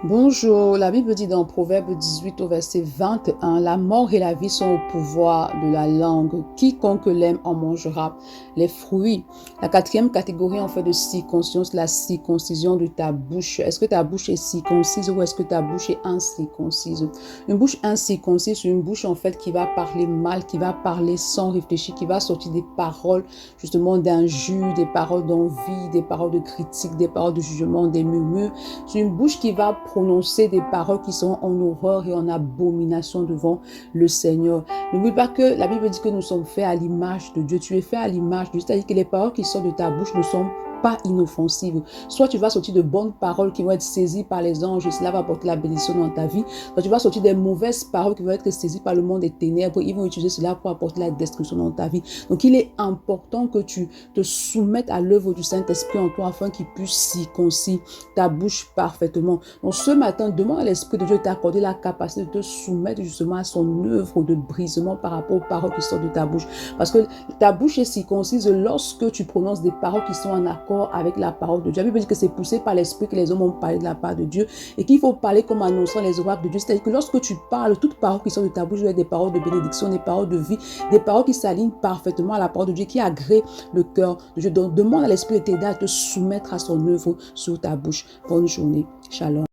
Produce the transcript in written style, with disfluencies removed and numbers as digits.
Bonjour, la Bible dit dans Proverbe 18 au verset 21, la mort et la vie sont au pouvoir de la langue. Quiconque l'aime en mangera les fruits. La quatrième catégorie en fait de circoncision, c'est la circoncision de ta bouche. Est-ce que ta bouche est circoncise ou est-ce que ta bouche est incirconcise? Une bouche incirconcise, c'est une bouche en fait qui va parler mal, qui va parler sans réfléchir, qui va sortir des paroles justement d'injures, des paroles d'envie, des paroles de critique, des paroles de jugement, des murmures. C'est une bouche qui va prononcer des paroles qui sont en horreur et en abomination devant le Seigneur. N'oublie pas que la Bible dit que nous sommes faits à l'image de Dieu. Tu es fait à l'image de Dieu, c'est-à-dire que les paroles qui sortent de ta bouche ne sont pas inoffensives. Soit tu vas sortir de bonnes paroles qui vont être saisies par les anges et cela va apporter la bénédiction dans ta vie. Soit tu vas sortir des mauvaises paroles qui vont être saisies par le monde des ténèbres. Ils vont utiliser cela pour apporter la destruction dans ta vie. Donc il est important que tu te soumettes à l'œuvre du Saint-Esprit en toi afin qu'il puisse circoncire ta bouche parfaitement. Donc ce matin, demande à l'Esprit de Dieu de t'accorder la capacité de te soumettre justement à son œuvre de brisement par rapport aux paroles qui sortent de ta bouche. Parce que ta bouche est circoncise lorsque tu prononces des paroles qui sont en accord avec la parole de Dieu. La Bible dit que c'est poussé par l'Esprit que les hommes ont parlé de la part de Dieu et qu'il faut parler comme annonçant les oracles de Dieu. C'est-à-dire que lorsque tu parles, toutes paroles qui sortent de ta bouche doivent être des paroles de bénédiction, des paroles de vie, des paroles qui s'alignent parfaitement à la parole de Dieu, qui agrée le cœur de Dieu. Donc demande à l'Esprit de t'aider à te soumettre à son œuvre sur ta bouche. Bonne journée. Shalom.